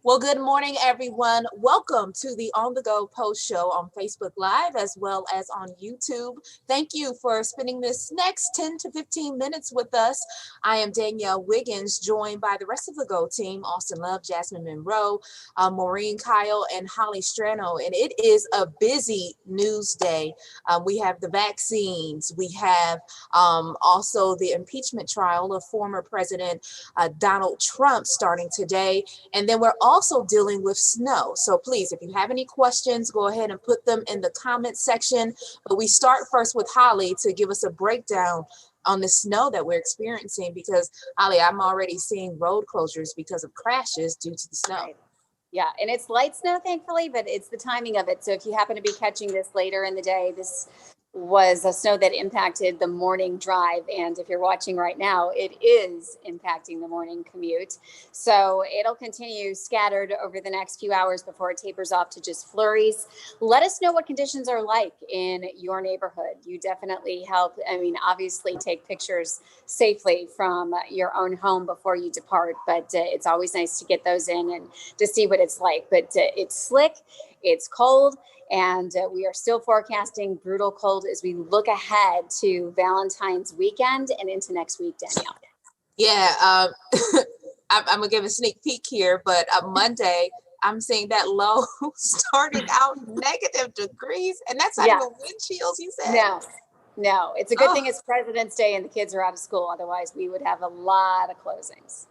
Well, good morning, everyone. Welcome to the On the Go Post Show on Facebook Live as well as on YouTube. Thank you for spending this next 10 to 15 minutes with us. I am Danielle Wiggins, joined by the rest of the Go team, Austin Love, Jasmine Monroe, Maureen Kyle, and Holly Strano. And it is a busy news day. We have the vaccines. We have also the impeachment trial of former President Donald Trump starting today. And then we're also dealing with snow. So please, if you have any questions, go ahead and put them in the comment section. But we start first with Holly to give us a breakdown on the snow that we're experiencing, because Holly, I'm already seeing road closures because of crashes due to the snow. Right. Yeah, and it's light snow, thankfully, but it's the timing of it. So if you happen to be catching this later in the day, this was a snow that impacted the morning drive. And if you're watching right now, it is impacting the morning commute. So it'll continue scattered over the next few hours before it tapers off to just flurries. Let us know what conditions are like in your neighborhood. You definitely help. I mean, obviously take pictures safely from your own home before you depart, but it's always nice to get those in and to see what it's like. But it's slick, it's cold, and we are still forecasting brutal cold as we look ahead to Valentine's weekend and into next week, Danielle. Yeah, I'm going to give a sneak peek here, but Monday, I'm seeing that low starting out negative degrees, and that's not even wind chills, you said? No, it's a good thing it's President's Day and the kids are out of school. Otherwise, we would have a lot of closings.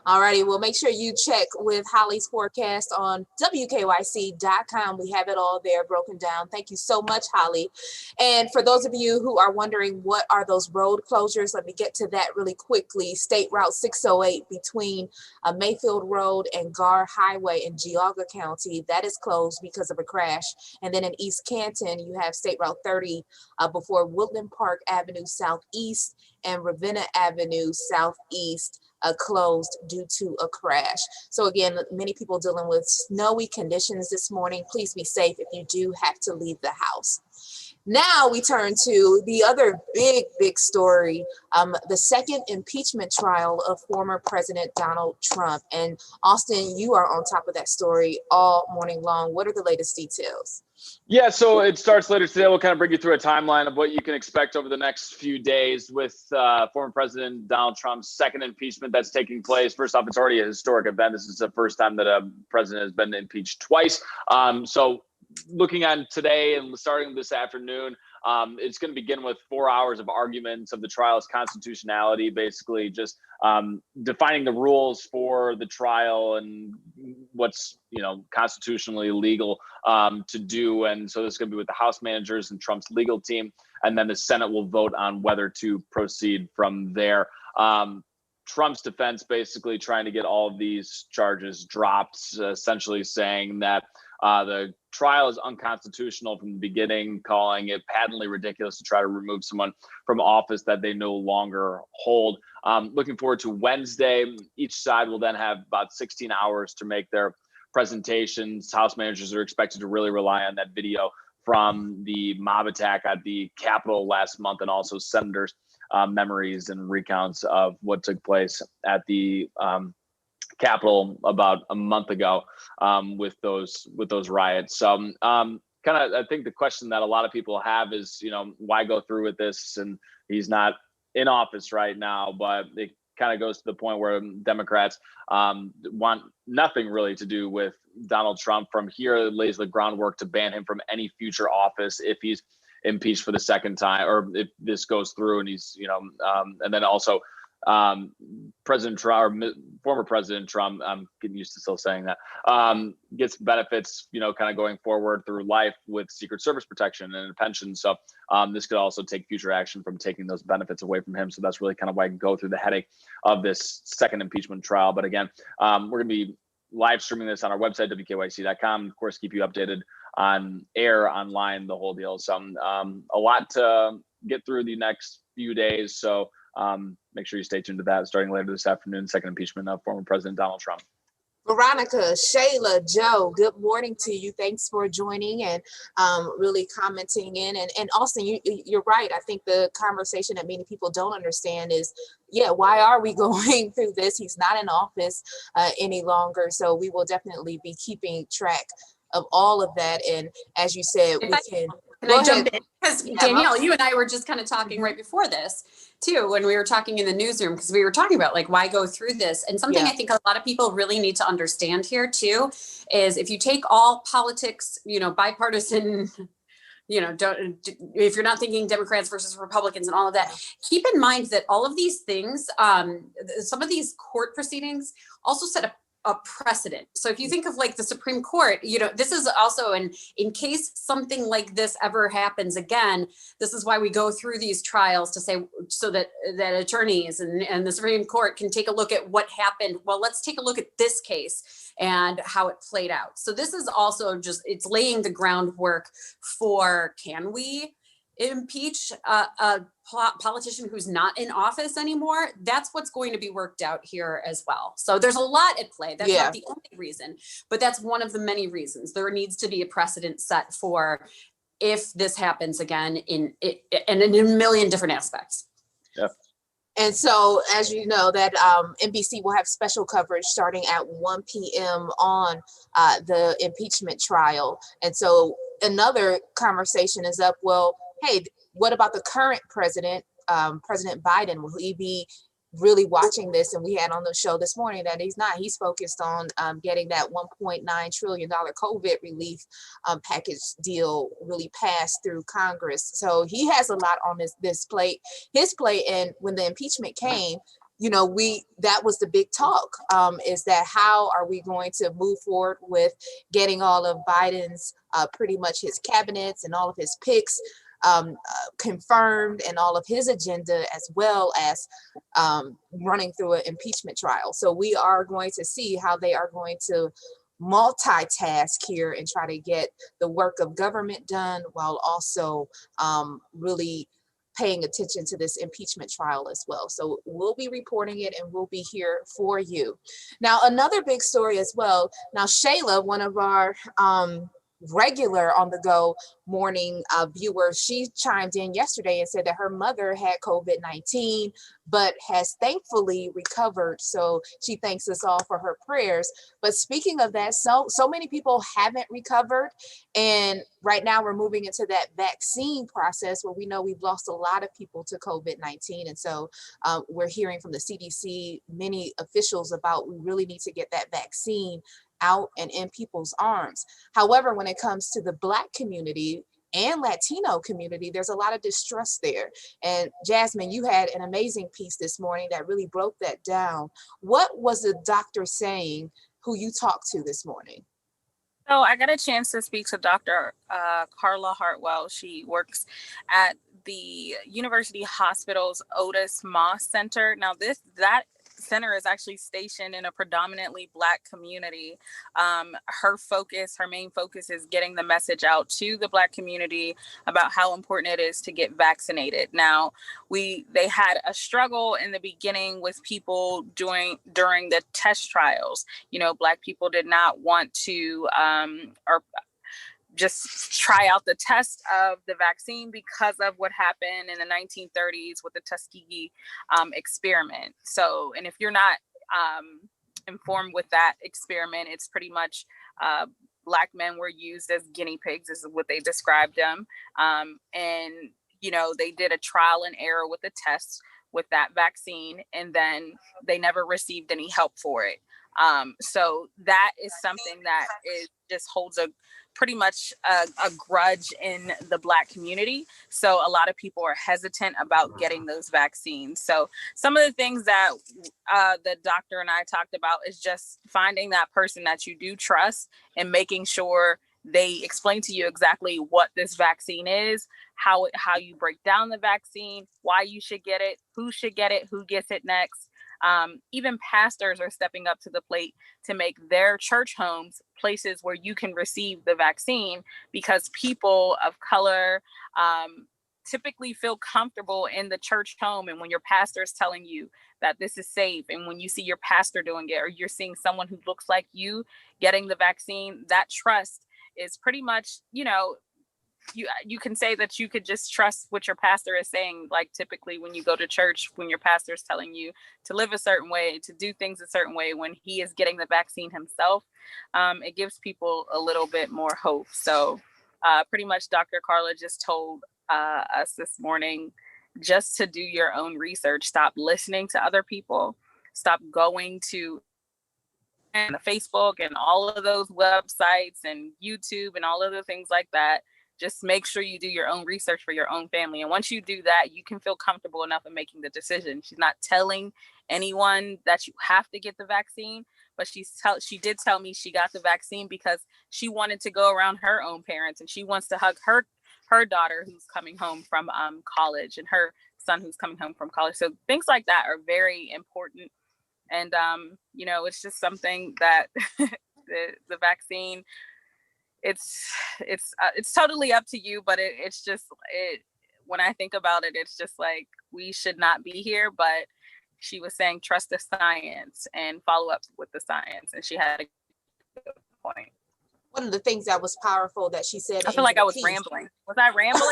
All righty. Well, make sure you check with Holly's forecast on WKYC.com. We have it all there broken down. Thank you so much, Holly. And for those of you who are wondering what are those road closures, let me get to that really quickly. State Route 608 between Mayfield Road and Gar Highway in Geauga County, that is closed because of a crash. And then in East Canton, you have State Route 30 before Woodland Park Avenue Southeast and Ravenna Avenue Southeast. Closed due to a crash. So again, many people dealing with snowy conditions this morning. Please be safe if you do have to leave the house. Now we turn to the other big story, the second impeachment trial of former President Donald Trump. And Austin, you are on top of that story all morning long. What are the latest details? Yeah, so it starts later today. We'll kind of bring you through a timeline of what you can expect over the next few days with former President Donald Trump's second impeachment that's taking place. First off, it's already a historic event. This is the first time that a president has been impeached twice. So looking at today and starting this afternoon, it's going to begin with 4 hours of arguments of the trial's constitutionality, basically just defining the rules for the trial and what's constitutionally legal to do. And so this is going to be with the House managers and Trump's legal team, and then the Senate will vote on whether to proceed from there. Trump's defense basically trying to get all of these charges dropped, essentially saying that the trial is unconstitutional from the beginning, calling it patently ridiculous to try to remove someone from office that they no longer hold. Looking forward to Wednesday. Each side will then have about 16 hours to make their presentations. House managers are expected to really rely on that video from the mob attack at the Capitol last month, and also senators' memories and recounts of what took place at the Capitol about a month ago with those riots. So kind of, I think the question that a lot of people have is, why go through with this? And he's not in office right now, but it kind of goes to the point where Democrats want nothing really to do with Donald Trump. From here, it lays the groundwork to ban him from any future office if he's impeached for the second time, or if this goes through and he's, and then also President Trump, or former President Trump, I'm getting used to still saying that, gets benefits, kind of going forward through life with Secret Service protection and a pension. So this could also take future action from taking those benefits away from him. So that's really kind of why I can go through the headache of this second impeachment trial. But again, we're going to be live streaming this on our website, WKYC.com. Of course, keep you updated on air, online, the whole deal. So a lot to get through the next few days. So make sure you stay tuned to that starting later this afternoon, second impeachment of former President Donald Trump. Veronica, Shayla, Joe, good morning to you. Thanks for joining and really commenting in. And Austin, you're right. I think the conversation that many people don't understand is, yeah, why are we going through this? He's not in office any longer. So we will definitely be keeping track of all of that. And as you said, we can. Can I jump in? Because Danielle, you and I were just kind of talking right before this too, when we were talking in the newsroom, because we were talking about like, why go through this? And something I think a lot of people really need to understand here too, is if you take all politics, bipartisan, if you're not thinking Democrats versus Republicans and all of that, keep in mind that all of these things, some of these court proceedings also set a precedent. So if you think of like the Supreme Court, this is also in case something like this ever happens again, this is why we go through these trials to say, so that attorneys and the Supreme Court can take a look at what happened. Well, let's take a look at this case and how it played out. So this is also it's laying the groundwork for, can we impeach a politician who's not in office anymore? That's what's going to be worked out here as well. So there's a lot at play. That's not the only reason, but that's one of the many reasons. There needs to be a precedent set for if this happens again in a million different aspects. Yeah. And so, as you know, that NBC will have special coverage starting at 1 p.m. on the impeachment trial. And so another conversation is up, well, hey, what about the current president, President Biden? Will he be really watching this? And we had on the show this morning that he's not. He's focused on getting that $1.9 trillion COVID relief package deal really passed through Congress. So he has a lot on his plate. And when the impeachment came, that was the big talk, is that how are we going to move forward with getting all of Biden's pretty much his cabinets and all of his picks confirmed, and all of his agenda, as well as running through an impeachment trial. So we are going to see how they are going to multitask here and try to get the work of government done while also really paying attention to this impeachment trial as well. So we'll be reporting it and we'll be here for you. Now, another big story as well. Now, Shayla, one of our regular on the go morning viewers, she chimed in yesterday and said that her mother had COVID-19 but has thankfully recovered. So she thanks us all for her prayers. But speaking of that, so many people haven't recovered, and right now we're moving into that vaccine process where we know we've lost a lot of people to COVID-19. And so we're hearing from the CDC, many officials, about we really need to get that vaccine out and in people's arms. However, when it comes to the Black community and Latino community, there's a lot of distrust there. And Jasmine, you had an amazing piece this morning that really broke that down. What was the doctor saying who you talked to this morning? So I got a chance to speak to Dr. Carla Hartwell. She works at the University Hospital's Otis Moss Center. Now that center is actually stationed in a predominantly Black community. Her main focus is getting the message out to the Black community about how important it is to get vaccinated. Now, they had a struggle in the beginning with people during the test trials. Black people did not want to or just try out the test of the vaccine because of what happened in the 1930s with the Tuskegee experiment. So, and if you're not informed with that experiment, it's pretty much Black men were used as guinea pigs, is what they described them. And, they did a trial and error with the test with that vaccine, and then they never received any help for it. So that is something that just holds pretty much a grudge in the Black community. So a lot of people are hesitant about getting those vaccines. So some of the things that the doctor and I talked about is just finding that person that you do trust and making sure they explain to you exactly what this vaccine is, how you break down the vaccine, why you should get it, who gets it next. Even pastors are stepping up to the plate to make their church homes places where you can receive the vaccine, because people of color, typically feel comfortable in the church home, and when your pastor is telling you that this is safe, and when you see your pastor doing it, or you're seeing someone who looks like you getting the vaccine, that trust is pretty much, you can say that you could just trust what your pastor is saying. Like typically when you go to church, when your pastor is telling you to live a certain way, to do things a certain way, when he is getting the vaccine himself, it gives people a little bit more hope. So pretty much Dr. Carla just told us this morning just to do your own research. Stop listening to other people. Stop going to and Facebook and all of those websites and YouTube and all of the things like that. Just make sure you do your own research for your own family. And once you do that, you can feel comfortable enough in making the decision. She's not telling anyone that you have to get the vaccine, but she did tell me she got the vaccine because she wanted to go around her own parents, and she wants to hug her daughter who's coming home from college, and her son who's coming home from college. So things like that are very important. And, it's just something that the vaccine, it's totally up to you, but it's just, when I think about it, it's just like, we should not be here, but she was saying, trust the science and follow up with the science. And she had a good point. One of the things that was powerful that she said, I feel like I was rambling. Was I rambling?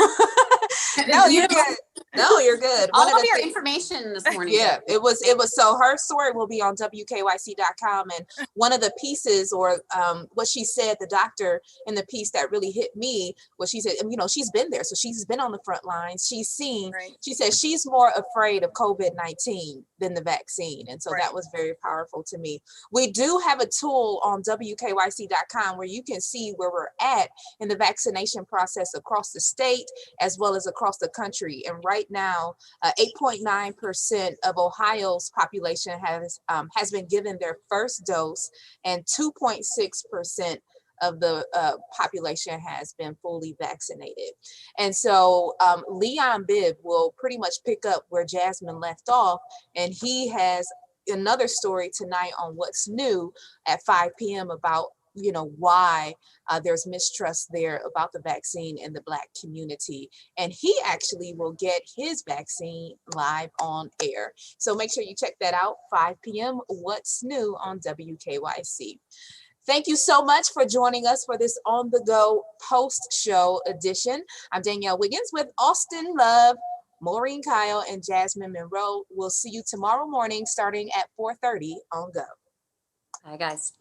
No, you're good. No, you're good. All of your information this morning. Yeah, it was. So her story will be on WKYC.com. And one of the pieces, or what she said, the doctor in the piece that really hit me, was she said, she's been there. So she's been on the front lines. She's seen, right. She said she's more afraid of COVID-19 than the vaccine. And so that was very powerful to me. We do have a tool on WKYC.com where you can see where we're at in the vaccination process across the state as well as across the country. And right now, 8.9% of Ohio's population has been given their first dose, and 2.6% of the population has been fully vaccinated. And so Leon Bibb will pretty much pick up where Jasmine left off, and he has another story tonight on what's new at 5 p.m. about why there's mistrust there about the vaccine in the Black community. And he actually will get his vaccine live on air. So make sure you check that out, 5 p.m. What's New on WKYC. Thank you so much for joining us for this On The Go post-show edition. I'm Danielle Wiggins with Austin Love, Maureen Kyle, and Jasmine Monroe. We'll see you tomorrow morning starting at 4:30 on Go. Hi, guys.